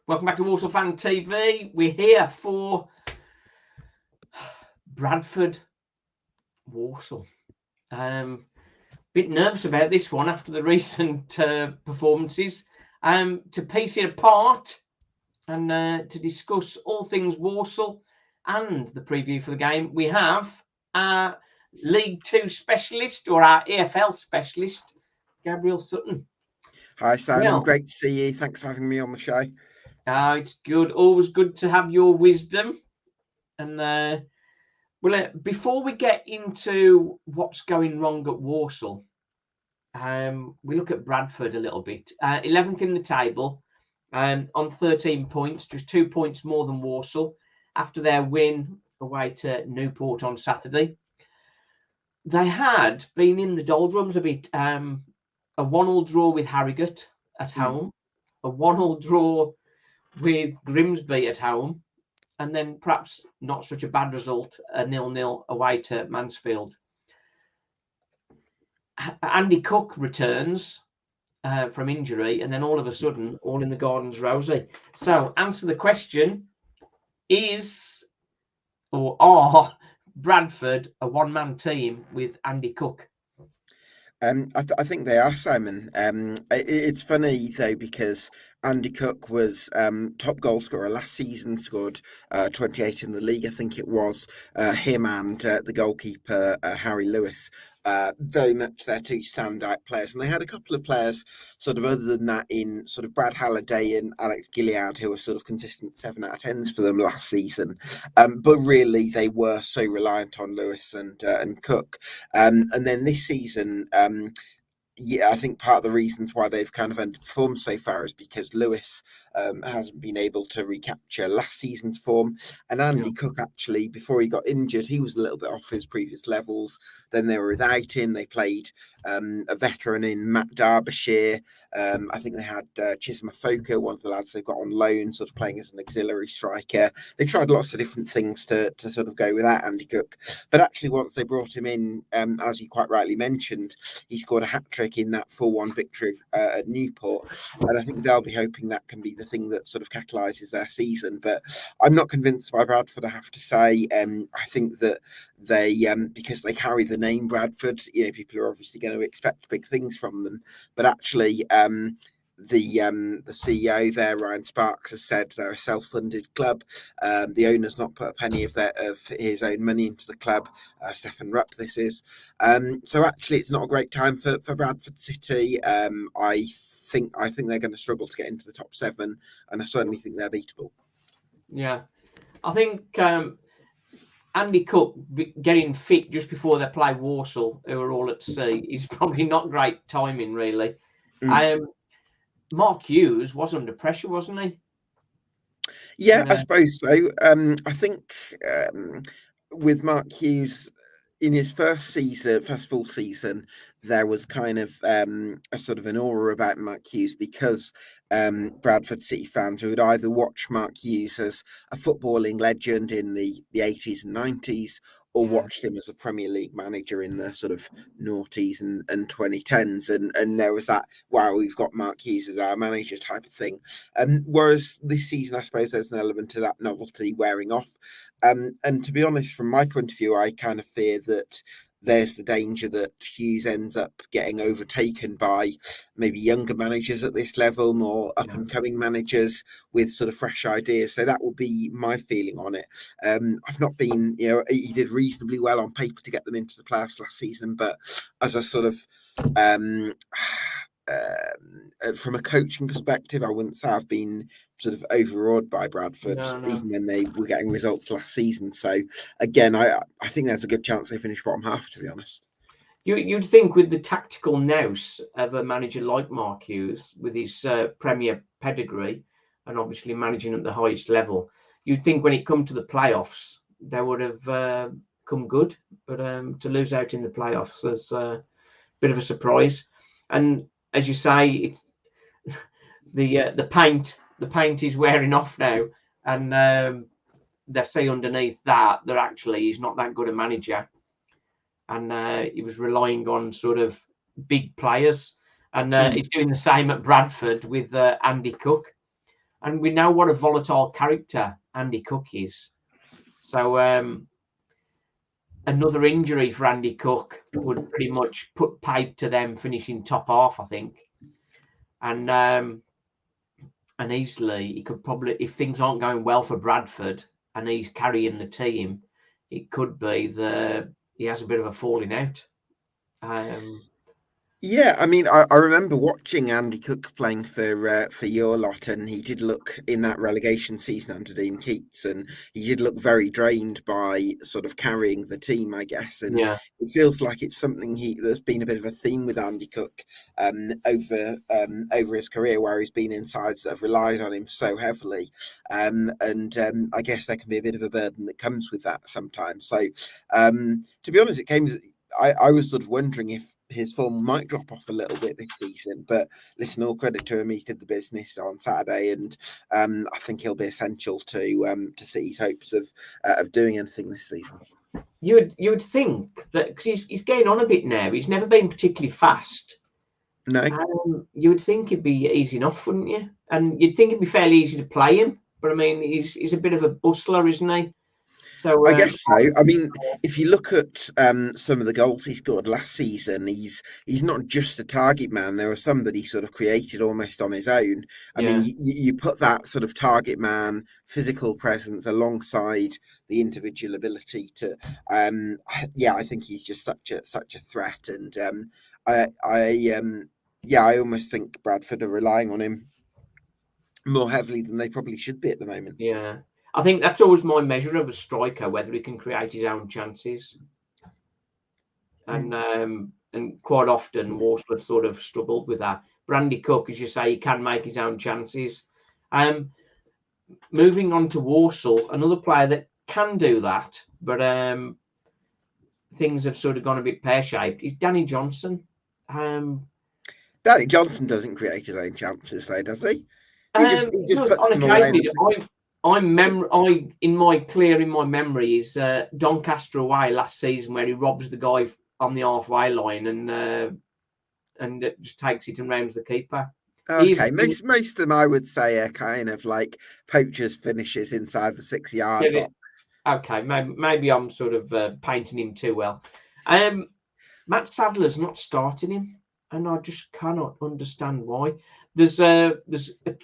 Welcome back to Walsall Fan TV. We're here for Bradford Walsall. Bit nervous about this one after the recent performances. To piece it apart and to discuss all things Walsall and the preview for the game, we have our League Two specialist, or our EFL specialist, Gabriel Sutton. Hi, Simon. Great to see you. Thanks for having me on the show. It's good. Always good to have your wisdom. And before we get into what's going wrong at Walsall, we look at Bradford a little bit. 11th in the table, on 13 points, just 2 points more than Walsall after their win away to Newport on Saturday. They had been in the doldrums a bit. A 1-1 draw with Harrogate at home, a 1-1 draw with Grimsby at home, and then perhaps not such a bad result, a 0-0 away to Mansfield. Andy Cook returns from injury, and then all of a sudden, all in the gardens rosy. So, answer the question: are Bradford a one-man team with Andy Cook? I think they are, Simon. It's funny, though, because Andy Cook was top goal scorer last season, scored 28 in the league, I think it was. Him and the goalkeeper, Harry Lewis, very much their two standout players. And they had a couple of players, sort of other than that, in sort of Brad Halliday and Alex Gilliard, who were sort of consistent 7 out of 10s for them last season. But really, they were so reliant on Lewis and Cook. And then this season, I think part of the reasons why they've kind of underperformed so far is because Lewis hasn't been able to recapture last season's form. And Andy Cook, actually, before he got injured, he was a little bit off his previous levels. Then they were without him. They played a veteran in Matt Derbyshire. I think they had Chisma Foka, one of the lads they've got on loan, sort of playing as an auxiliary striker. They tried lots of different things to sort of go without Andy Cook. But actually, once they brought him in, as you quite rightly mentioned, he scored a hat-trick in that 4-1 victory at Newport, and I think they'll be hoping that can be the thing that sort of catalyses their season. But I'm not convinced by Bradford, I have to say. I think that they, because they carry the name Bradford, people are obviously going to expect big things from them. But actually, the CEO there, Ryan Sparks, has said they're a self-funded club. The owner's not put a penny of his own money into the club. Stefan Rupp, this is. So actually, it's not a great time for Bradford City. I think they're going to struggle to get into the top 7, and I certainly think they're beatable. Yeah, I think Andy Cook getting fit just before they play Walsall, who are all at sea, is probably not great timing, really. Mark Hughes was under pressure, wasn't he? Yeah, I suppose so. I think with Mark Hughes, in his first full season, there was kind of a sort of an aura about Mark Hughes because Bradford City fans who would either watch Mark Hughes as a footballing legend in the 80s and 90s, or watched him as a Premier League manager in the sort of noughties and 2010s. And there was that, wow, we've got Mark Hughes as our manager type of thing. Whereas this season, I suppose there's an element to that novelty wearing off. And to be honest, from my point of view, I kind of fear that there's the danger that Hughes ends up getting overtaken by maybe younger managers at this level, more up-and-coming managers with sort of fresh ideas. So that will be my feeling on it. I've not been, he did reasonably well on paper to get them into the playoffs last season, but as a sort of from a coaching perspective, I wouldn't say I've been sort of overawed by Bradford, even when they were getting results last season. So again, I think there's a good chance they finish bottom half, to be honest. You'd think with the tactical nous of a manager like Mark Hughes, with his Premier pedigree and obviously managing at the highest level, you'd think when it come to the playoffs, they would have come good. But to lose out in the playoffs was a bit of a surprise. And as you say, it's the paint is wearing off now, and they say underneath that actually he's not that good a manager, and he was relying on sort of big players, and he's doing the same at Bradford with Andy Cook. and we know what a volatile character Andy Cook is. So another injury for Andy Cook would pretty much put paid to them finishing top half, I think. And easily he could probably, if things aren't going well for Bradford and he's carrying the team, it could be he has a bit of a falling out. Yeah, I mean, I remember watching Andy Cook playing for your lot, and he did look in that relegation season under Dean Keats, and he did look very drained by sort of carrying the team, I guess. And Yeah, it feels like it's something there's been a bit of a theme with Andy Cook over his career, where he's been in sides that have relied on him so heavily, and I guess there can be a bit of a burden that comes with that sometimes. So, to be honest, I was sort of wondering if his form might drop off a little bit this season, but listen, all credit to him. He did the business on Saturday, and I think he'll be essential to City's hopes of doing anything this season. you would think that because he's getting on a bit now. He's never been particularly fast. No, You would think he'd be easy enough, wouldn't you? And you'd think it'd be fairly easy to play him. But I mean, he's a bit of a bustler, isn't he? So I guess so. I mean, if you look at some of the goals he scored last season, he's not just a target man. There are some that he sort of created almost on his own. I mean, yeah, you put that sort of target man physical presence alongside the individual ability to, yeah, I think he's just such a threat. And yeah, I almost think Bradford are relying on him more heavily than they probably should be at the moment. yeah. I think that's always my measure of a striker, whether he can create his own chances. And quite often Walsall have sort of struggled with that. Brandy Cook, as you say, he can make his own chances. Moving on to Walsall, another player that can do that, but things have sort of gone a bit pear-shaped, is Danny Johnson. Danny Johnson doesn't create his own chances, though, does he? He just No, puts on them away. occasion, in my memory is Doncaster away last season where he robs the guy on the halfway line and just takes it and rounds the keeper. Okay, most of them I would say are kind of like poachers finishes inside the 6-yard box. Okay, maybe I'm sort of painting him too well. Matt Sadler's not starting him, and I just cannot understand why. There's a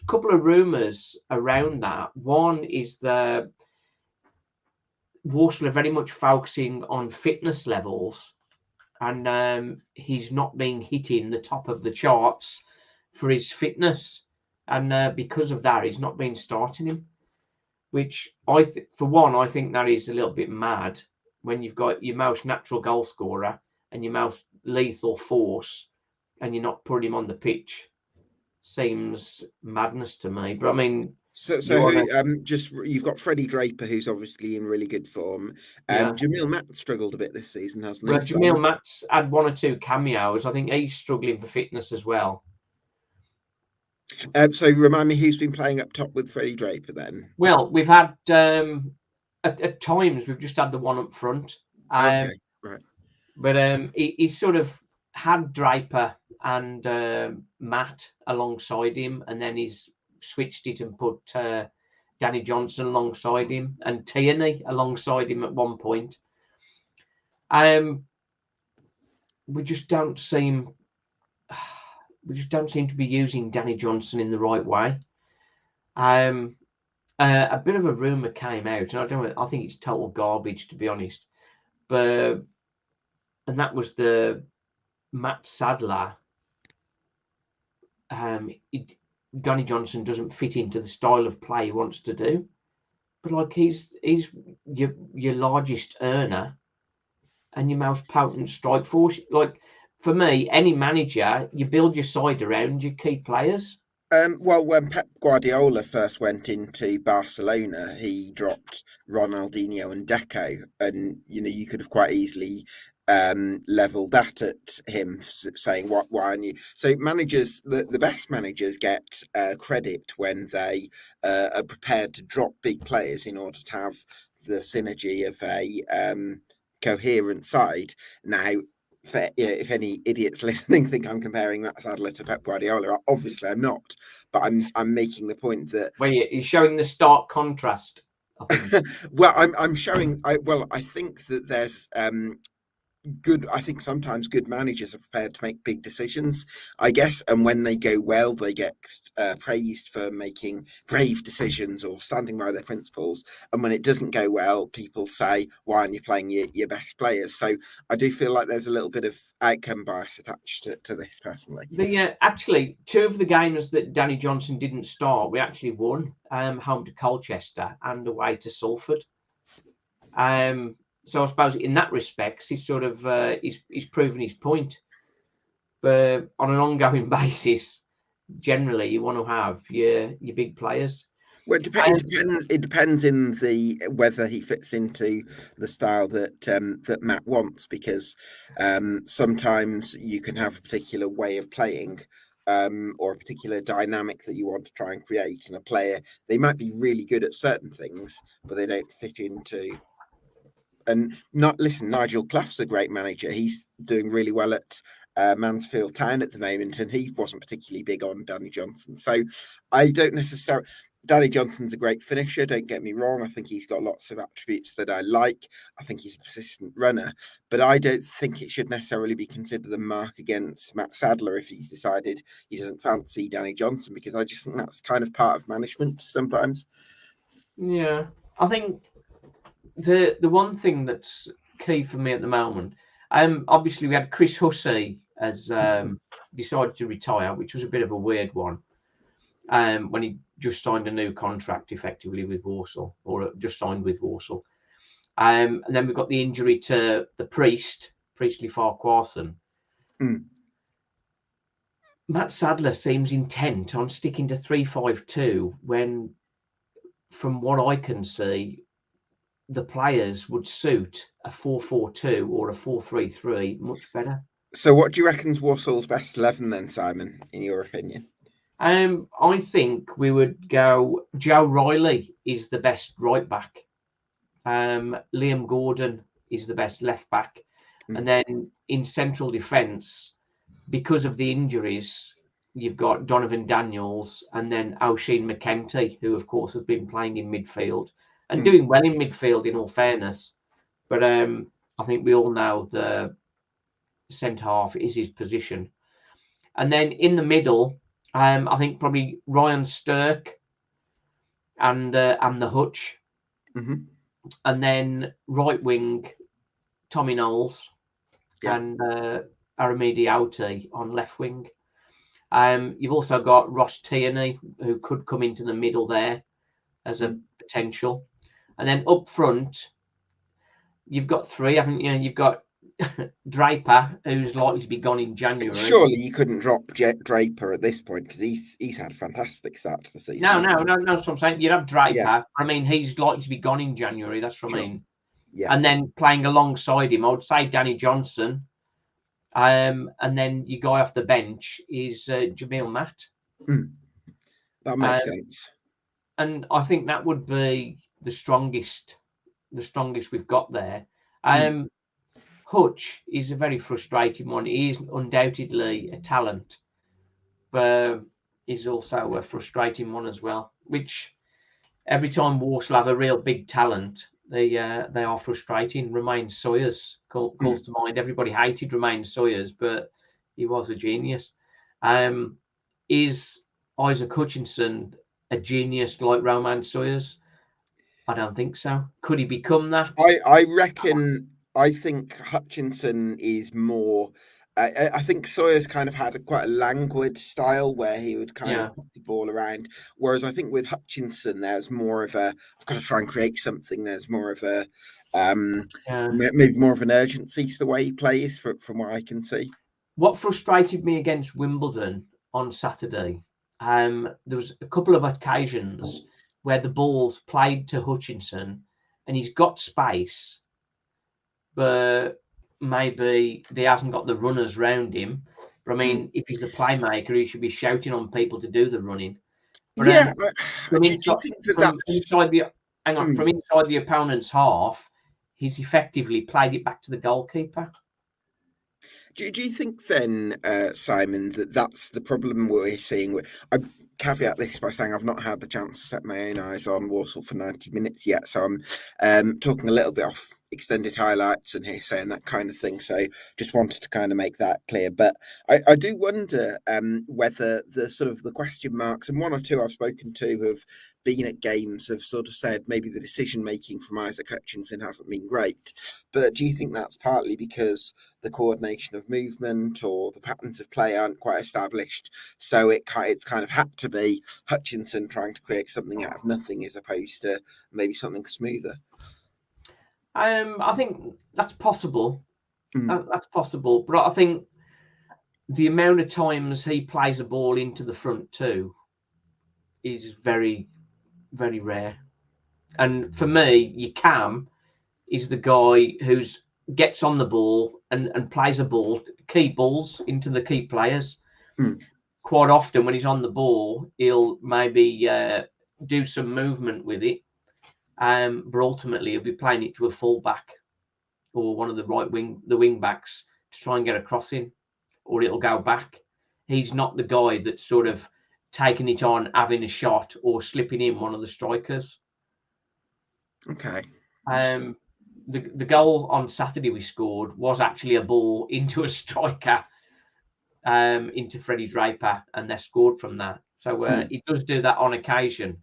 couple of rumours around that. One is the Walsall are very much focusing on fitness levels, and he's not been hitting the top of the charts for his fitness, and because of that, he's not been starting him. Which for one, I think that is a little bit mad when you've got your most natural goal scorer and your most lethal force, and you're not putting him on the pitch. Seems madness to me. But I mean, So you've got Freddie Draper, who's obviously in really good form. yeah. Jamil Matt struggled a bit this season, hasn't he? Jamil Matt's had one or two cameos. I think he's struggling for fitness as well. So remind me who's been playing up top with Freddie Draper then? Well, we've had at times we've just had the one up front. Okay, right. But he's sort of had Draper and Matt alongside him, and then he's switched it and put Danny Johnson alongside him and Tierney alongside him at one point. We just don't seem to be using Danny Johnson in the right way. A bit of a rumor came out, and I think it's total garbage, to be honest. And that was the Matt Sadler. Danny Johnson doesn't fit into the style of play he wants to do, but like he's your largest earner and your most potent strike force. Like for me, any manager, you build your side around your key players. Well, when Pep Guardiola first went into Barcelona, he dropped Ronaldinho and Deco, and you could have quite easily leveled that at him, saying why aren't you? So managers, the best managers get credit when they are prepared to drop big players in order to have the synergy of a coherent side. Now, if any idiots listening think I'm comparing Matt Sadler to Pep Guardiola, obviously I'm not. But I'm making the point that Well, you're showing the stark contrast, I think. well, I'm showing. I think that there's good. I think sometimes good managers are prepared to make big decisions, I guess, and when they go well, they get praised for making brave decisions or standing by their principles. And when it doesn't go well, people say, "Why aren't you playing your best players?" So I do feel like there's a little bit of outcome bias attached to this, personally. Actually, two of the games that Danny Johnson didn't start, we actually won, home to Colchester and away to Salford. So I suppose in that respect, he's sort of he's proven his point. But on an ongoing basis, generally you want to have your big players. Well, it depends. It depends in the whether he fits into the style that Matt wants, because sometimes you can have a particular way of playing, or a particular dynamic that you want to try and create, and a player, they might be really good at certain things, but they don't fit into. And not listen, Nigel Clough's a great manager. He's doing really well at Mansfield Town at the moment, and he wasn't particularly big on Danny Johnson. So I don't necessarily. Danny Johnson's a great finisher, don't get me wrong. I think he's got lots of attributes that I like. I think he's a persistent runner, but I don't think it should necessarily be considered a mark against Matt Sadler if he's decided he doesn't fancy Danny Johnson, because I just think that's kind of part of management sometimes. Yeah, I think the one thing that's key for me at the moment, obviously we had Chris Hussey as decided to retire, which was a bit of a weird one. When he just signed a new contract effectively with Walsall, or just signed with Walsall. And then we've got the injury to the Priestley Farquharson. Mm. Matt Sadler seems intent on sticking to 3-5-2 when, from what I can see, the players would suit a 4-4-2 or a 4-3-3 much better. So what do you reckon's Walsall's best 11 then, Simon, in your opinion? I think we would go Joe Riley is the best right back. Liam Gordon is the best left back. And then in central defence, because of the injuries, you've got Donovan Daniels and then Oisin McKenty, who of course has been playing in midfield and doing well in midfield, in all fairness. But I think we all know the centre half is his position. And then in the middle, I think probably Ryan Stirk and the Hutch. Mm-hmm. And then right wing, Tommy Knowles and Aramidi Auti on left wing. You've also got Ross Tierney, who could come into the middle there as a potential. And then up front, you've got three, haven't you? You've got Draper, who's likely to be gone in January. Surely you couldn't drop Draper at this point, because he's had a fantastic start to the season. No, that's what I'm saying. You'd have Draper. Yeah. I mean, he's likely to be gone in January. That's what I mean. Yeah. And then playing alongside him, I would say Danny Johnson. And then your guy off the bench is Jamil Matt. That makes sense. And I think that would be the strongest we've got there. Hutch is a very frustrating one. He is undoubtedly a talent, but is also a frustrating one as well. Which every time Walsall have a real big talent, they are frustrating. Romain Sawyers calls to mind. Everybody hated Romain Sawyers, but he was a genius. Is Isaac Hutchinson a genius like Romain Sawyers? I don't think so. Could he become that? I reckon. I think Hutchinson is more. I think Sawyers kind of had quite a languid style where he would kind of put the ball around. Whereas I think with Hutchinson, there's more of a, I've got to try and create something. There's more of a, maybe more of an urgency to the way he plays, from what I can see. What frustrated me against Wimbledon on Saturday, there was a couple of occasions where the ball's played to Hutchinson and he's got space, but maybe he hasn't got the runners round him. But I mean, if he's a playmaker, he should be shouting on people to do the running. But, do you think from inside the opponent's half, he's effectively played it back to the goalkeeper. Do you think then, Simon, that that's the problem we're seeing? I caveat this by saying I've not had the chance to set my own eyes on Walsall for 90 minutes yet, so I'm talking a little bit off extended highlights and hearsay and that kind of thing. So just wanted to kind of make that clear. But I do wonder whether the sort of the question marks, and one or two I've spoken to have been at games, have sort of said maybe the decision making from Isaac Hutchinson hasn't been great. But do you think that's partly because the coordination of movement or the patterns of play aren't quite established, so it's kind of had to be Hutchinson trying to create something out of nothing as opposed to maybe something smoother? I think that's possible. Mm. That's possible, but I think the amount of times he plays a ball into the front two is very, very rare. And for me, your cam is the guy who's gets on the ball and plays a ball, key balls into the key players. Mm. Quite often when he's on the ball, he'll maybe do some movement with it, but ultimately he'll be playing it to a fullback or one of the wing backs to try and get a crossing, or it'll go back. He's not the guy that's sort of taking it on, having a shot, or slipping in one of the strikers. Okay. The goal on Saturday we scored was actually a ball into a striker, into Freddie Draper, and they scored from that. So Mm. he does do that on occasion.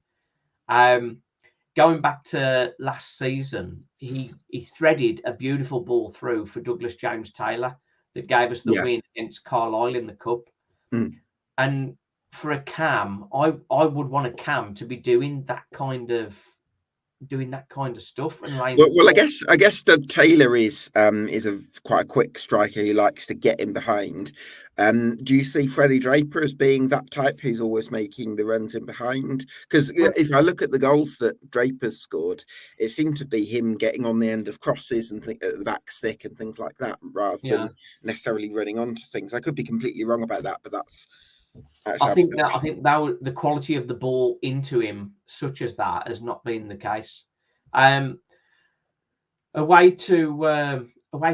Going back to last season, he threaded a beautiful ball through for Douglas James Taylor that gave us the Yeah. win against Carlisle in the cup. Mm. And for a cam, I would want a cam to be doing that kind of stuff and laying the Well, ball. I guess Doug Taylor is quite a quick striker who likes to get in behind. Do you see Freddie Draper as being that type who's always making the runs in behind? Because if I look at the goals that Draper's scored, it seemed to be him getting on the end of crosses and at the back stick and things like that, rather Yeah, than necessarily running onto things. I could be completely wrong about that, but that's I our think perception. the quality of the ball into him, such as that, has not been the case. Um, away to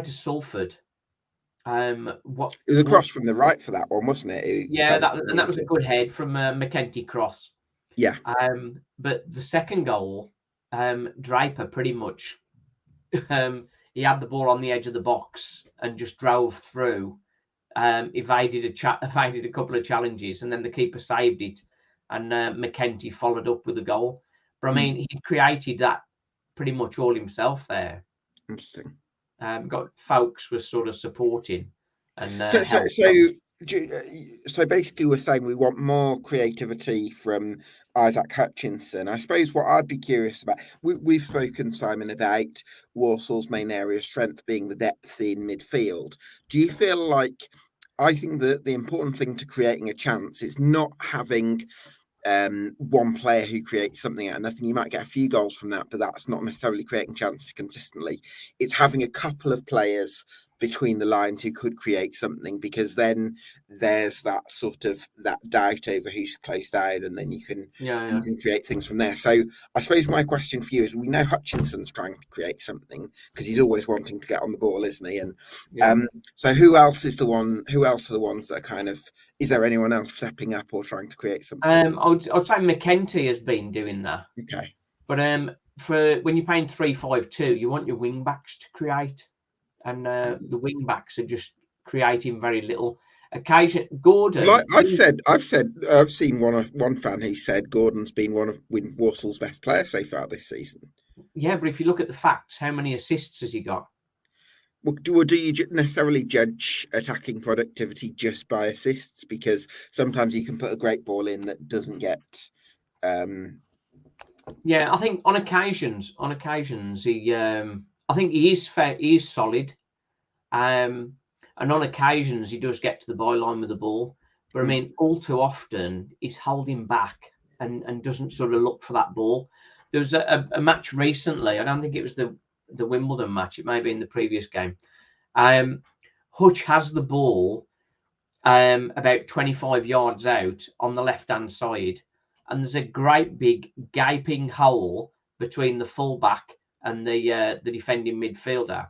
Salford. What It was was across from the right for that one, wasn't it? It Yeah, kind of that was a good head from McKenty Cross. yeah. But the second goal, Draper pretty much he had the ball on the edge of the box and just drove through. Evaded a couple of challenges, and then the keeper saved it, and McKenty followed up with a goal. But I Mm. mean, he created that pretty much all himself there. Interesting. Got folks were sort of supporting and So, so, helped so, on. so basically, we're saying we want more creativity from Isaac Hutchinson. I suppose what I'd be curious about, we've spoken, Simon, about Walsall's main area of strength being the depth in midfield. Do you feel like, I think that the important thing to creating a chance is not having one player who creates something out of nothing. You might get a few goals from that, but that's not necessarily creating chances consistently. It's having a couple of players between the lines who could create something, because then there's that sort of that doubt over who's closed down, and then you Yeah, can create things from there. So I suppose my question for you is, we know Hutchinson's trying to create something because he's always wanting to get on the ball, isn't he? And yeah. so who else are the ones that are kind of, is there anyone else stepping up or trying to create something? I would say McKenty has been doing that, Okay. but for when you're playing 3-5-2, you want your wing backs to create, and the wing backs are just creating very little. Occasion Well, Gordon, I've seen one fan who said Gordon's been one of Warsall's best players so far this season. yeah, but if you look at the facts, how many assists has he got? Well, do you necessarily judge attacking productivity just by assists? Because sometimes you can put a great ball in that doesn't get. Um, Yeah, I think on occasions, he, I think he is fair, he is solid, and on occasions he does get to the byline with the ball. But I mm, mean, all too often he's holding back and doesn't sort of look for that ball. There was a match recently. I don't think it was the Wimbledon match. It may be in the previous game. Hutch has the ball about 25 yards out on the left-hand side, and there's a great big gaping hole between the fullback and the defending midfielder.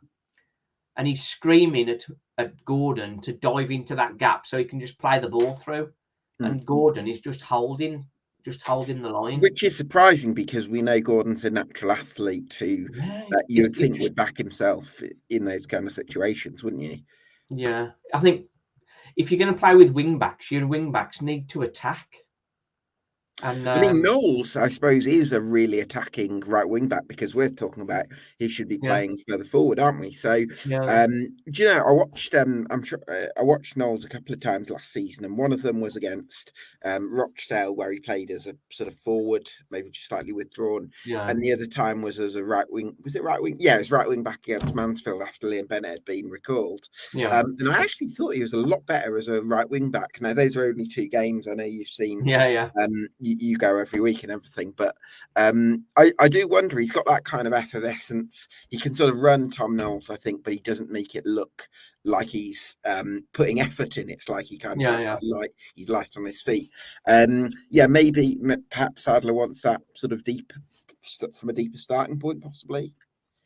and he's screaming at Gordon to dive into that gap so he can just play the ball through, and Gordon is just holding the line. Which is surprising because we know Gordon's a natural athlete who Yeah, you would think would back himself in those kind of situations, wouldn't you? Yeah, I think if you're going to play with wing backs, your wing backs need to attack. And I mean, Knowles, I suppose, is a really attacking right wing back because we're talking about he should be yeah, playing further forward, aren't we? So, yeah, do you know, I watched, I'm sure I watched Knowles a couple of times last season, and one of them was against Rochdale, where he played as a sort of forward, maybe just slightly withdrawn, yeah, and the other time was as a right wing. Was it right wing? Yeah, it was right wing back against Mansfield after Liam Bennett had been recalled. yeah, And I actually thought he was a lot better as a right wing back. Now, those are only 2 games. I know you've seen. yeah. You go every week and everything, but I do wonder, he's got that kind of effervescence. He can sort of run, Tom Knowles, I think, but he doesn't make it look like he's putting effort in. It's like he kind of Yeah, has yeah. that light. He's light on his feet. Maybe perhaps Sadler wants that sort of deep from a deeper starting point, possibly.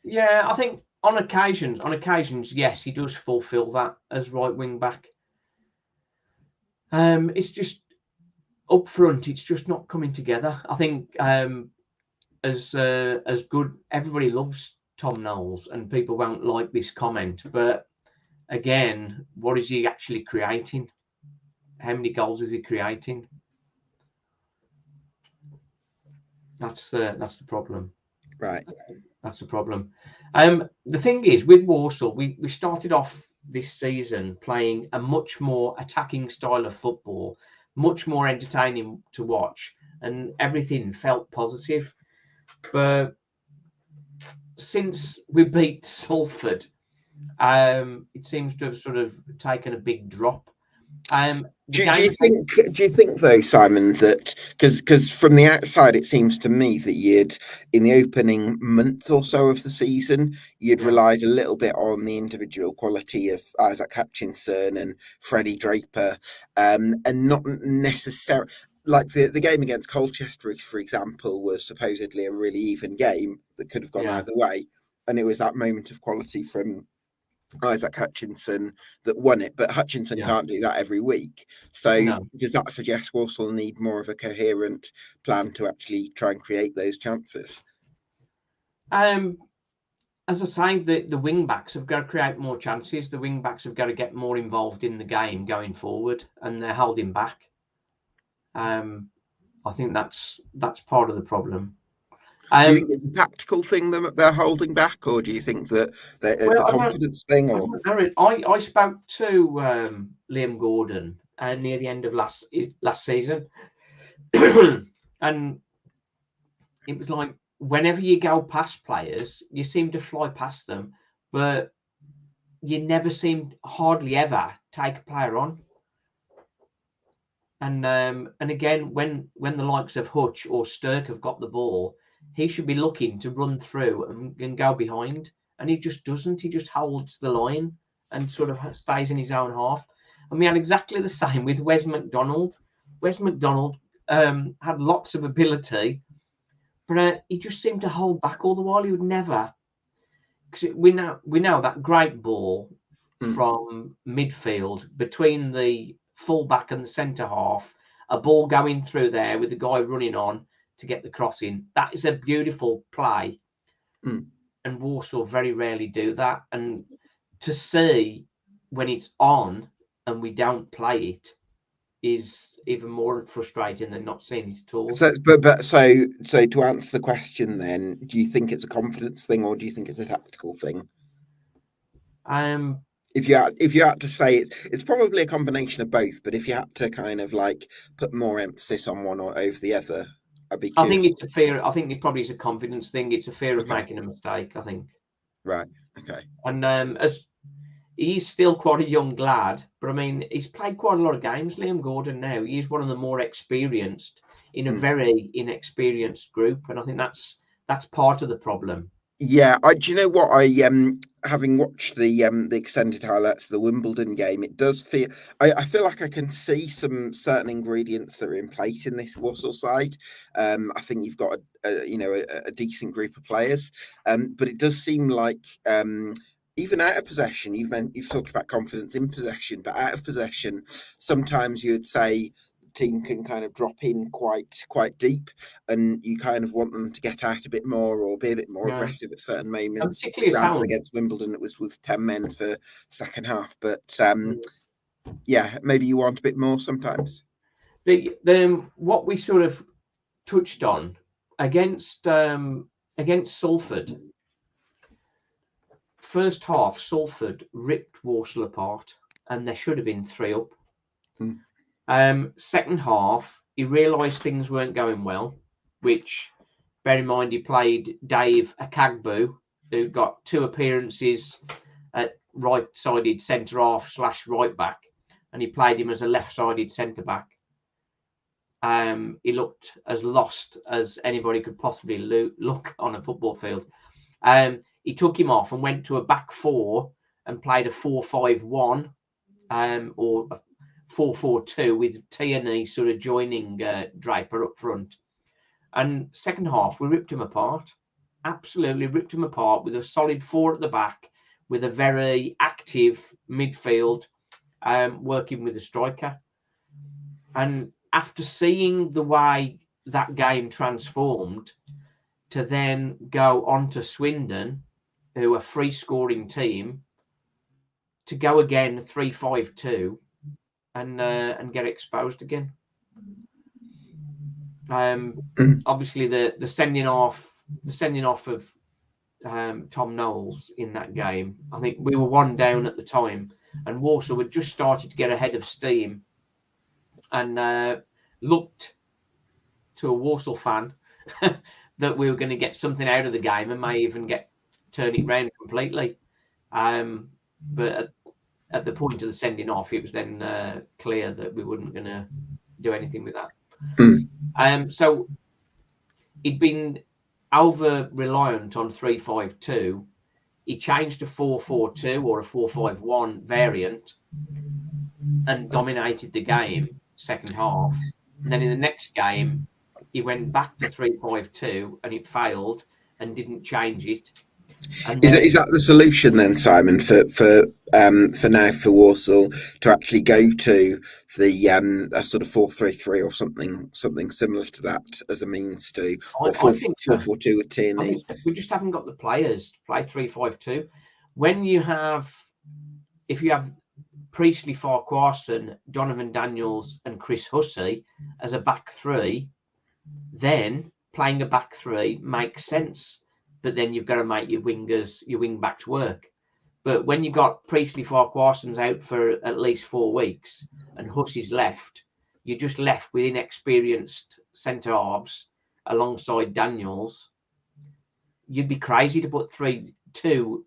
Yeah, I think on occasions, yes, he does fulfil that as right wing back. It's just up front, it's just not coming together. I think as good, everybody loves Tom Knowles, and people won't like this comment, but again, what is he actually creating? How many goals is he creating? That's the problem. Right. That's the problem. The thing is, with Walsall, we started off this season playing a much more attacking style of football, much more entertaining to watch, and everything felt positive. But since we beat Salford, it seems to have sort of taken a big drop. Do you think though, Simon, that because from the outside it seems to me that you'd in the opening month or so of the season you'd Yeah, relied a little bit on the individual quality of Isaac Hutchinson and Freddie Draper, and not necessarily like the game against Colchester, for example, was supposedly a really even game that could have gone yeah, either way, and it was that moment of quality from Isaac Hutchinson that won it, but Hutchinson yeah. can't do that every week. So No. does that suggest Walsall need more of a coherent plan to actually try and create those chances? Um, as I say, the wing backs have got to create more chances. The wing backs have got to get more involved in the game going forward, and they're holding back. I think that's part of the problem. Do you think Um, it's a tactical thing that they're holding back, or do you think that it's well, a confidence thing? I Or don't know. I spoke to Liam Gordon near the end of last season, and it was like whenever you go past players, you seem to fly past them, but you never seem hardly ever take a player on. And again, when the likes of Hutch or Sturk have got the ball, he should be looking to run through and go behind, and he just doesn't. He just holds the line and sort of stays in his own half. And we had exactly the same with Wes McDonald. Wes McDonald had lots of ability, but he just seemed to hold back all the while. He would never. Because we know that great ball from midfield between the fullback and the centre half, a ball going through there with the guy running on to get the crossing. That is a beautiful play, mm. and Warsaw very rarely do that. And to see when it's on and we don't play it is even more frustrating than not seeing it at all. So to answer the question, then, do you think it's a confidence thing, or do you think it's a tactical thing? Um, If you had to say it's probably a combination of both. But if you had to kind of like put more emphasis on one or over the other, I'd be I think curious. it's a fear. I think it probably is a confidence thing. It's a fear of Okay, making a mistake, I think. right, okay. And as he's still quite a young lad, but I mean, he's played quite a lot of games. Liam Gordon now, he's one of the more experienced in a Mm. very inexperienced group, and I think that's part of the problem. Yeah, do you know what I having watched the extended highlights of the Wimbledon game, it does feel I feel like I can see some certain ingredients that are in place in this Walsall side. I think you've got a decent group of players, but it does seem like even out of possession, you've talked about confidence in possession, but out of possession, sometimes you'd say the team can kind of drop in quite deep, and you kind of want them to get out a bit more or be a bit more Yeah. aggressive at certain And moments. particularly as Granted, Howland. against Wimbledon, it was with 10 men for second half, but Mm. yeah, maybe you want a bit more sometimes. The what we sort of touched on against Salford, first half, Salford ripped Walsall apart, and there should have been 3 up. Second half, he realised things weren't going well, which, bear in mind, he played Dave Akagbu, who got 2 appearances at right-sided centre half / right back, and he played him as a left-sided centre back. He looked as lost as anybody could possibly look on a football field. He took him off and went to a back 4 and played a 4-5-1 or a 4-4-2 with Tierney sort of joining Draper up front. And second half, we ripped him apart. Absolutely ripped him apart with a solid 4 at the back, with a very active midfield, working with the striker. And after seeing the way that game transformed, to then go on to Swindon, who are a free scoring team, to go again 3-5-2 and get exposed again. Obviously, the sending off of Tom Knowles in that game. I think we were 1 down at the time, and Walsall had just started to get ahead of steam, and looked to a Walsall fan that we were going to get something out of the game and may even turn it round completely. But at the point of the sending off, it was then clear that we weren't going to do anything with that. So he'd been over reliant on 3-5-2. He changed to 4-4-2 or a 4-5-1 variant and dominated the game second half. And then in the next game, he went back to 3-5-2 and it failed and didn't change it. And Is that the solution then, Simon, for now for Walsall to actually go to the a sort of 4-3-3 or something similar to that as a means to, or I think so. 4-4-2 with Tierney? We just haven't got the players to play 3-5-2. If you have Priestley, Farquharson, Donovan Daniels, and Chris Hussey as a back 3, then playing a back 3 makes sense. But then you've got to make your wing backs work. But when you've got Priestley, Farquharson's out for at least 4 weeks and Hussey's left, you're just left with inexperienced centre halves alongside Daniels. You'd be crazy to put 2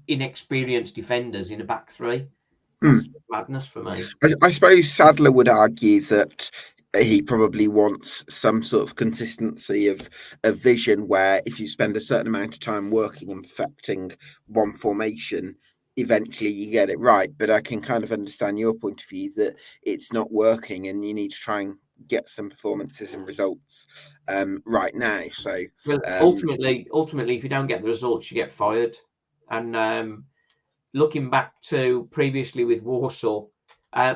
inexperienced defenders in a back 3. That's madness for me. I suppose Sadler would argue that he probably wants some sort of consistency of vision, where if you spend a certain amount of time working and perfecting one formation, eventually you get it right. But I can kind of understand your point of view that it's not working and you need to try and get some performances and results right now. So well, ultimately, if you don't get the results, you get fired. And looking back to previously with Walsall,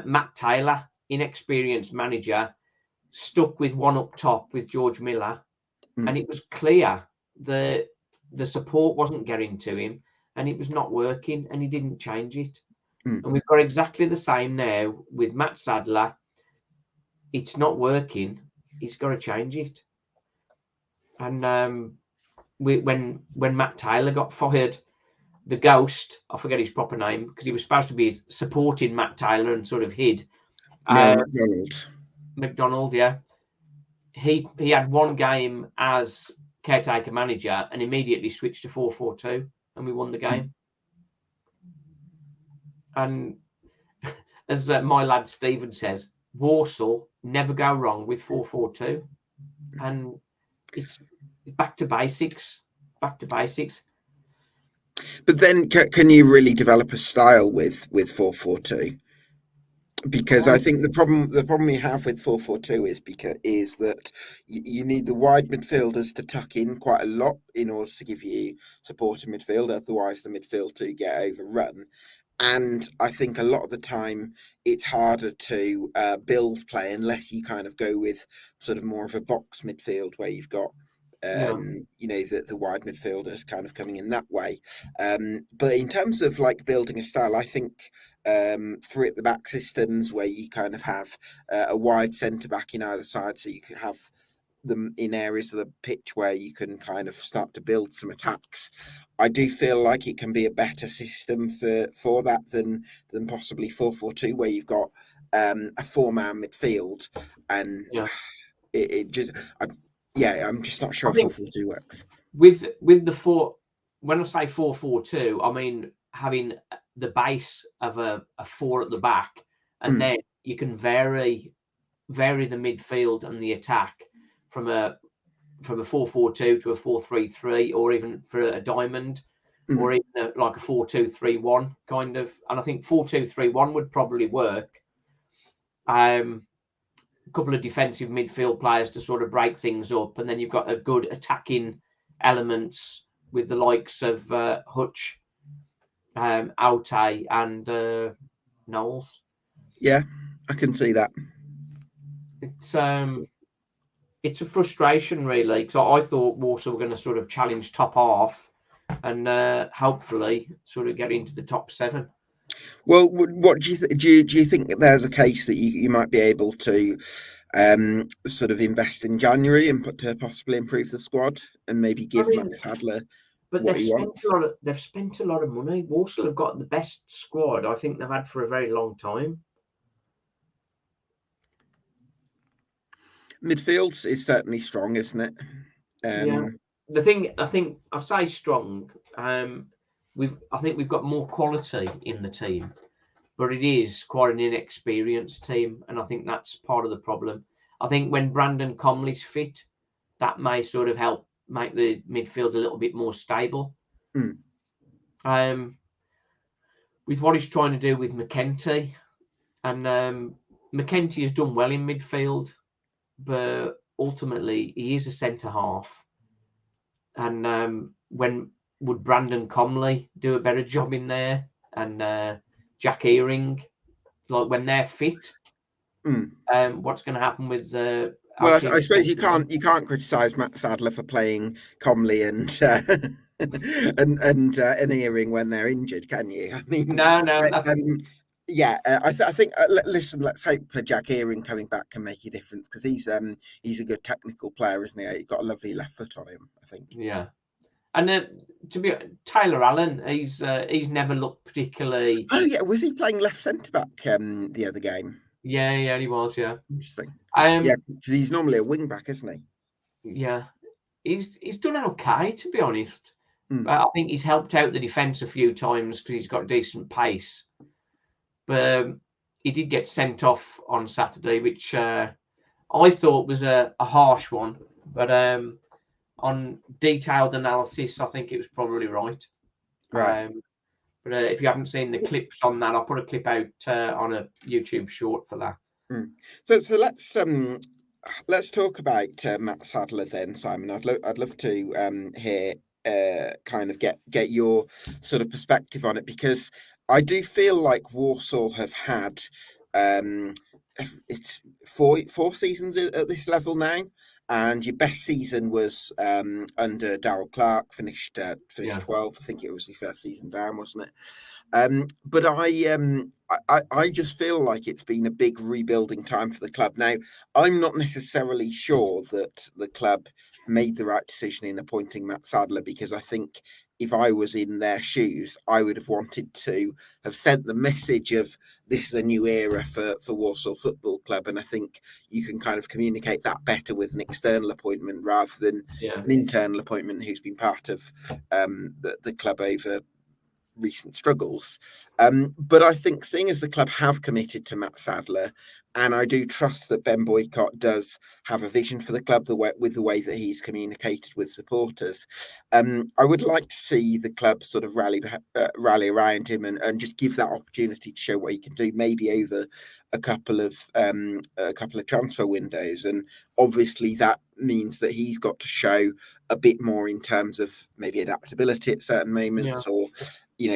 Matt Taylor, inexperienced manager, stuck with one up top with George Miller, and it was clear the support wasn't getting to him and it was not working, and he didn't change it. And we've got exactly the same now with Matt Sadler. It's not working. He's got to change it. And when Matt Taylor got fired, the ghost, I forget his proper name because he was supposed to be supporting Matt Taylor and sort of hid. Neil McDonald, yeah. He had 1 game as caretaker manager and immediately switched to 4-4-2 and we won the game. And as my lad Stephen says, Walsall never go wrong with 4-4-2, and it's back to basics. But then can you really develop a style with 4-4-2? because I think the problem we have with 4-4-2 is that you need the wide midfielders to tuck in quite a lot in order to give you support in midfield. Otherwise, the midfield do get overrun. And I think a lot of the time it's harder to build play unless you kind of go with sort of more of a box midfield where you've got Yeah, the wide midfielders kind of coming in that way. But in terms of like building a style, I think three at the back systems where you kind of have a wide centre back in either side, so you can have them in areas of the pitch where you can kind of start to build some attacks. I do feel like it can be a better system for that than possibly 4-4-2, where you've got a four-man midfield, and yeah. it just I, yeah, I'm just not sure I if think 4-4-2 works. with the four, when I say 4-4-2, I mean having the base of a four at the back, and Mm, then you can vary the midfield and the attack from a 4-4-2 to a 4-3-3, or even for a diamond, or mm. even like a 4-2-3-1 kind of. And I think 4-2-3-1 would probably work. A couple of defensive midfield players to sort of break things up, and then you've got a good attacking elements with the likes of Hutch, Aute, and Knowles. Yeah, I can see that. It's it's a frustration really, because I thought Warsaw were going to sort of challenge top half and hopefully sort of get into the top seven. Well, what do you do you think that there's a case that you might be able to sort of invest in January and put to possibly improve the squad and maybe I give mean, Matt Sadler but what he wants? they've spent a lot of money. Warsaw have got the best squad I think they've had for a very long time. Midfield is certainly strong, isn't it? Yeah. Um, The thing I think I say strong. I think we've got more quality in the team, but it is quite an inexperienced team, and I think that's part of the problem. I think when Brandon Comley's fit, that may sort of help make the midfield a little bit more stable. mm, Um, with what he's trying to do with McKenty, and McKenty has done well in midfield, but ultimately he is a centre half. And when would Brandon Comley do a better job in there? And Jack Earing, like when they're fit, mm. what's going to happen with our Well, team I suppose defensively? you can't criticise Matt Sadler for playing Comley and and Earing when they're injured, can you? I mean, No, no, I, yeah, I think listen, let's hope Jack Earing coming back can make a difference because he's a good technical player, isn't he? He's got a lovely left foot on him, I think. yeah. And to be Taylor Allen, he's never looked particularly. Oh yeah, was he playing left centre back the other game? Yeah, yeah, he was. Yeah, Interesting. Yeah, um, because he's normally a wing back, isn't he? yeah. He's done okay, to be honest. Mm, I think he's helped out the defence a few times because he's got decent pace. But he did get sent off on Saturday, which I thought was a harsh one. But on detailed analysis, I think it was probably right. right. But if you haven't seen the clips on that, I'll put a clip out on a YouTube short for that. Mm. So let's talk about Matt Sadler then, Simon. I'd love to hear kind of get your sort of perspective on it because I do feel like Walsall have had um, it's four seasons at this level now, and your best season was under Darryl Clark, finished Yeah, 12th. I think it was the first season down, wasn't it? But I just feel like it's been a big rebuilding time for the club. Now, I'm not necessarily sure that the club made the right decision in appointing Matt Sadler because I think if I was in their shoes, I would have wanted to have sent the message of this is a new era for Walsall Football Club, and I think you can kind of communicate that better with an external appointment rather than yeah, an internal appointment who's been part of the club over recent struggles. But I think seeing as the club have committed to Matt Sadler, and I do trust that Ben Boycott does have a vision for the club with the way that he's communicated with supporters, I would like to see the club sort of rally around him and just give that opportunity to show what he can do, maybe over a couple of transfer windows. And obviously that means that he's got to show a bit more in terms of maybe adaptability at certain moments, or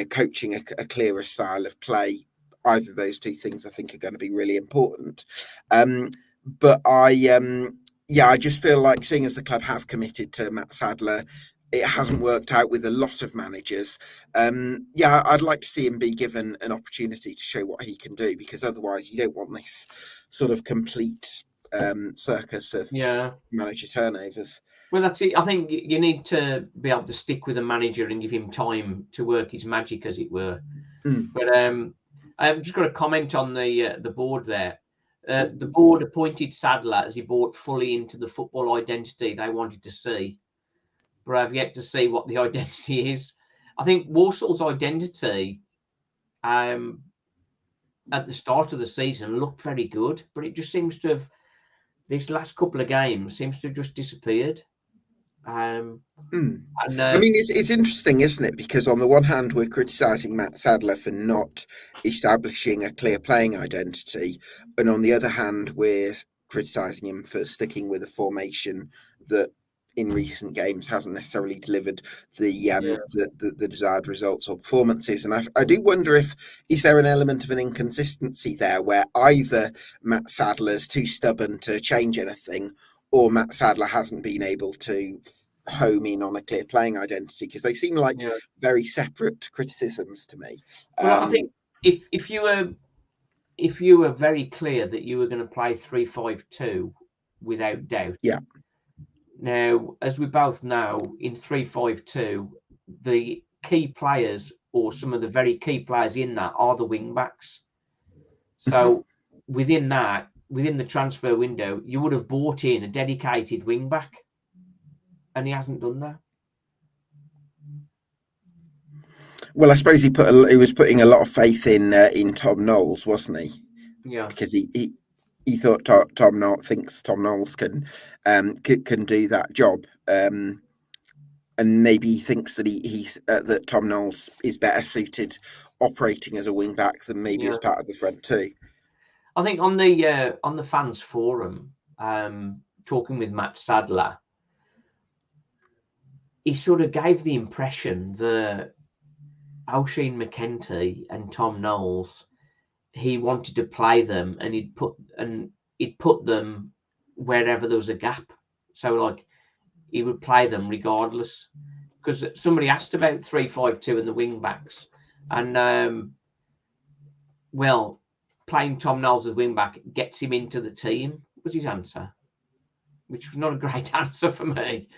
coaching a clearer style of play. Either of those two things I think are going to be really important. But I just feel like, seeing as the club have committed to Matt Sadler, it hasn't worked out with a lot of managers. I'd like to see him be given an opportunity to show what he can do, because otherwise you don't want this sort of complete circus of manager turnovers. Well, that's it. I think you need to be able to stick with a manager and give him time to work his magic, as it were. But I've just got a comment on the board there. The board appointed Sadler as he bought fully into the football identity they wanted to see, but I've yet to see what the identity is. I think Walsall's identity at the start of the season looked very good, but it just seems to have, this last couple of games, seems to have just disappeared. I mean, it's interesting, isn't it? Because on the one hand, we're criticising Matt Sadler for not establishing a clear playing identity, and on the other hand, we're criticising him for sticking with a formation that in recent games hasn't necessarily delivered the desired results or performances. And I do wonder is there an element of an inconsistency there, where either Matt Sadler's too stubborn to change anything, or Matt Sadler hasn't been able to home in on a clear playing identity, because they seem like very separate criticisms to me. Well, I think if you were very clear that you were going to play 3-5-2 without doubt. Yeah. Now, as we both know, in 3-5-2, the key players, or some of the very key players in that, are the wing backs. So within the transfer window, you would have bought in a dedicated wing back, and he hasn't done that. Well, I suppose he was putting a lot of faith in Tom Knowles, wasn't he? Yeah. Because he thought Tom Knowles can do that job, and maybe he thinks that that Tom Knowles is better suited operating as a wing back than maybe as part of the front two. I think on the fans forum, talking with Matt Sadler, he sort of gave the impression that Oisin McEntee and Tom Knowles, he wanted to play them, and he'd put them wherever there was a gap. So like he would play them regardless, because somebody asked about 3-5-2 and the wing backs, and playing Tom Knowles as wing back gets him into the team, was his answer, which was not a great answer for me.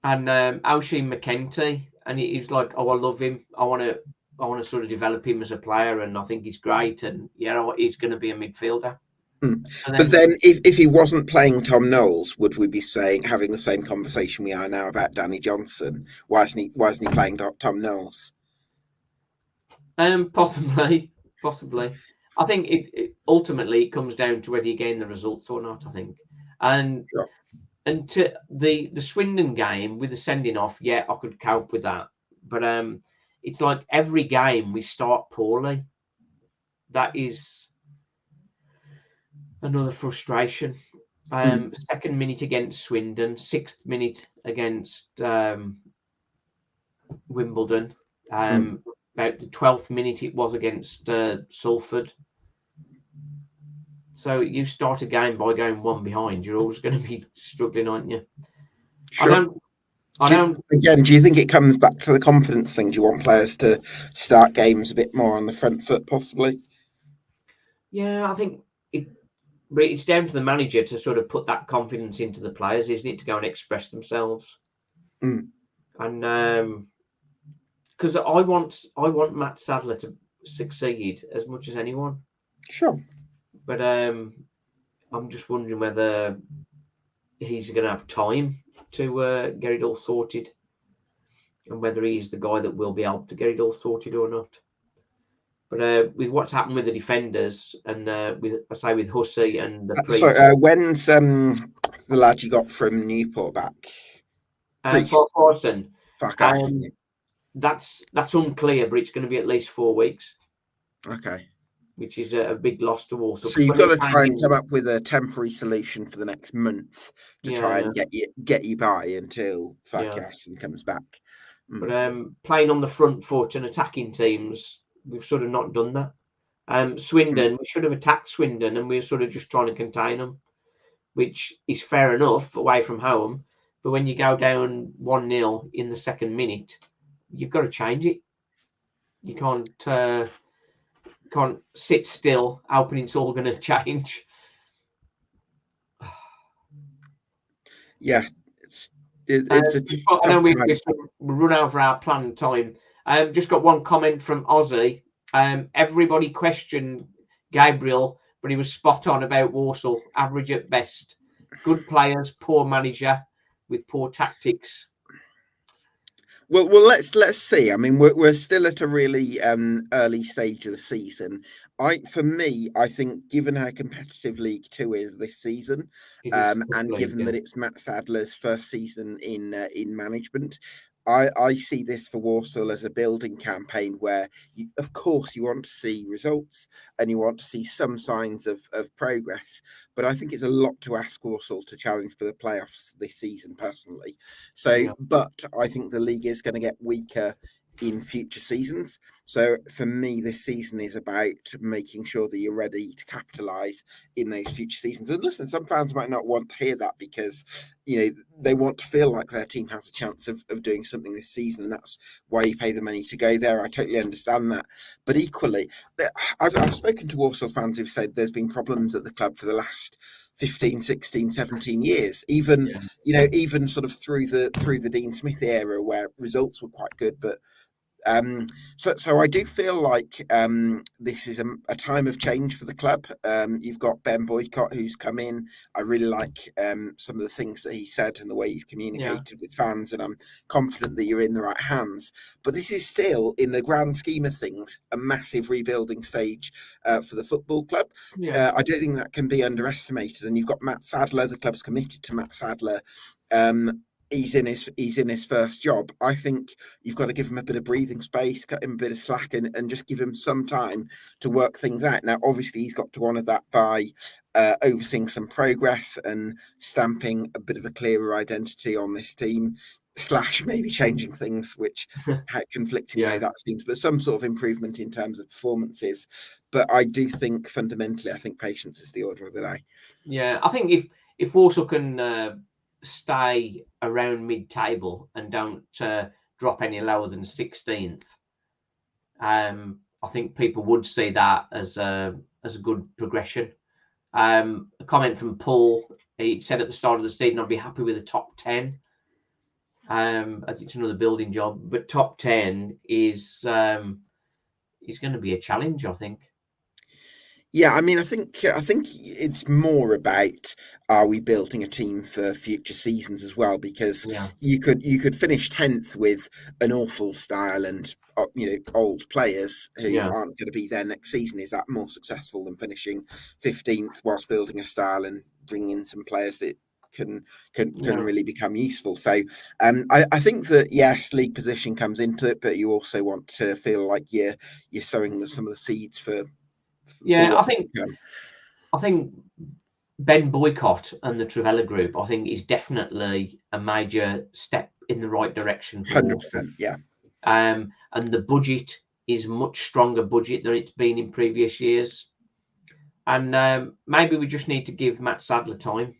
And Oisin McEntee, and he's like, "Oh, I love him. I want to sort of develop him as a player, and I think he's great, and he's going to be a midfielder." But then, if he wasn't playing Tom Knowles, would we be having the same conversation we are now about Danny Johnson? Why isn't he playing Tom Knowles? Possibly. I think it ultimately comes down to whether you gain the results or not, I think. And to the Swindon game with the sending off, I could cope with that. But it's like every game we start poorly. That is another frustration. 2nd minute against Swindon, 6th minute against Wimbledon. About the 12th minute it was against Salford. So you start a game by going one behind, you're always going to be struggling, aren't you? Sure. Do you think it comes back to the confidence thing? Do you want players to start games a bit more on the front foot, possibly? Yeah, I think it's down to the manager to sort of put that confidence into the players, isn't it, to go and express themselves. And because I want Matt Sadler to succeed as much as anyone. Sure. But I'm just wondering whether he's going to have time to get it all sorted. and whether he's the guy that will be able to get it all sorted or not. But with what's happened with the defenders and with Hussey and the So Priest, when's the lad you got from Newport back? for Priest. Carson, Fuck, I think. um, that's unclear, but it's going to be at least 4 weeks, Okay. which is a big loss to Walsall. So Because you've when they got were to playing try and come him, up with a temporary solution for the next month to try yeah, and get you by until yeah. Farkason comes back. But playing on the front foot and attacking teams, we've sort of not done that. Swindon, we should have attacked Swindon, and we're sort of just trying to contain them, which is fair enough away from home. But when you go down 1-0 in the second minute, you've got to change it. You can't sit still hoping it's all going to change. Yeah, it's a I know tough we time. sort of run over our planned time. Just got one comment from Ozzy. Everybody questioned Gabriel, but he was spot on about Walsall. Average at best. Good players, poor manager with poor tactics. Well, let's see. I mean, we're still at a really early stage of the season. For me, I think given how competitive League Two is this season, It is and league, given yeah. that it's Matt Sadler's first season in management, I see this for Walsall as a building campaign where, of course, you want to see results and you want to see some signs of progress. But I think it's a lot to ask Walsall to challenge for the playoffs this season, personally. So, Yeah. but I think the league is going to get weaker in future seasons. So for me, this season is about making sure that you're ready to capitalise in those future seasons. And listen, some fans might not want to hear that because, you know, they want to feel like their team has a chance of doing something this season. And that's why you pay the money to go there. I totally understand that. But equally, I've spoken to Walsall fans who've said there's been problems at the club for the last 15, 16, 17 years, even Yeah. even sort of through the Dean Smith era where results were quite good, but so I do feel like this is a time of change for the club. You've got Ben Boycott who's come in. I really like some of the things that he said and the way he's Yeah. communicated with fans, and I'm confident that you're in the right hands. But this is still, in the grand scheme of things, a massive rebuilding stage for the football club. Yeah. I don't think that can be underestimated. And you've got Matt Sadler. The club's committed to Matt Sadler. He's in his first job. I think you've got to give him a bit of breathing space, cut him a bit of slack, and just give him some time to work things out. Now, obviously, he's got to honour that by overseeing some progress and stamping a bit of a clearer identity on this team, / maybe changing things, which how conflicting though Yeah. that seems, but some sort of improvement in terms of performances. But I do think fundamentally, I think patience is the order of the day. Yeah. I think if Walsall can stay around mid-table and don't drop any lower than 16th, I think people would see that as a good progression. A comment from Paul. He said at the start of the season, I'd be happy with a top 10. It's another building job, but top 10 is going to be a challenge, I think. Yeah, I mean, I think it's more about, are we building a team for future seasons as well? Because Yeah. you could finish 10th with an awful style and old players who Yeah. aren't going to be there next season. Is that more successful than finishing 15th whilst building a style and bringing in some players that can Yeah. really become useful? So I think that yes, league position comes into it, but you also want to feel like you're sowing some of the seeds for Yeah, what's to come. I think Ben Boycott and the Trevella Group, I think, is definitely a major step in the right direction for Walsall. 100%, yeah. And the budget is much stronger budget than it's been in previous years. And maybe we just need to give Matt Sadler time.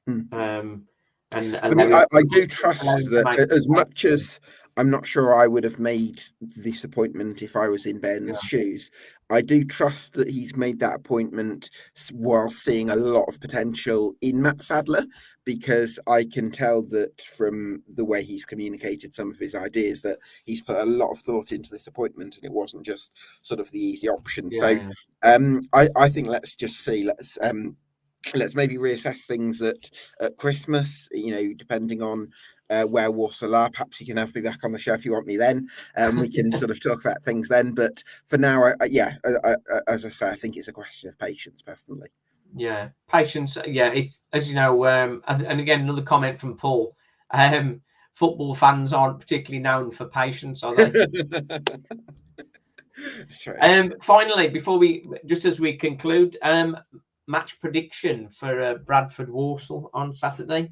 And I mean, allow I do allow trust him to that make as much mistakes. as I'm not sure I would have made this appointment if I was in Ben's Yeah. shoes, I do trust that he's made that appointment while seeing a lot of potential in Matt Sadler, because I can tell that from the way he's communicated some of his ideas that he's put a lot of thought into this appointment and it wasn't just sort of the easy option. So Yeah. I think let's just see. Let's let's maybe reassess things at Christmas, depending on where Walsall are. Perhaps you can have me back on the show if you want me then. We can sort of talk about things then. But for now, as I say, I think it's a question of patience, personally. Yeah, patience. Yeah, it's, as you know, and again, another comment from Paul. Football fans aren't particularly known for patience, are they? It's true. Finally, just as we conclude, match prediction for Bradford Walsall on Saturday.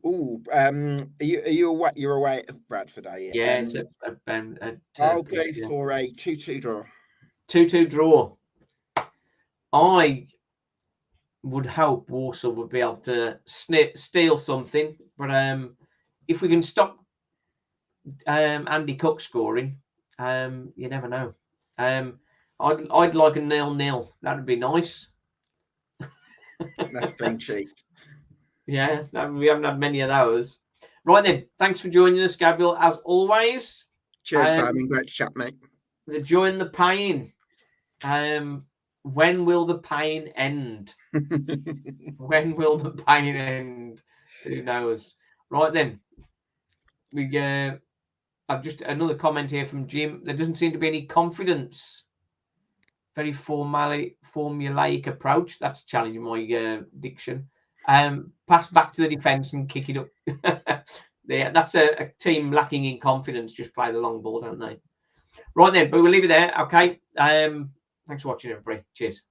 Oh, are you away? You're away at Bradford, are you? Yeah, I'll go for a 2-2 draw. 2-2 draw. I would hope Walsall would be able to steal something, but if we can stop Andy Cook scoring, you never know. I'd like a 0-0. That'd be nice. That's clean sheet. Yeah, we haven't had many of those. Right then, thanks for joining us, Gabriel, as always. Cheers, Simon. Great to chat, mate. The joy and the pain. When will the pain end? When will the pain end? Who knows? Right then, I've just another comment here from Jim. There doesn't seem to be any confidence. Very formulaic approach. That's challenging my diction. Pass back to the defence and kick it up. Yeah, that's a team lacking in confidence. Just play the long ball, don't they? Right then, but we'll leave it there. Okay. Thanks for watching, everybody. Cheers.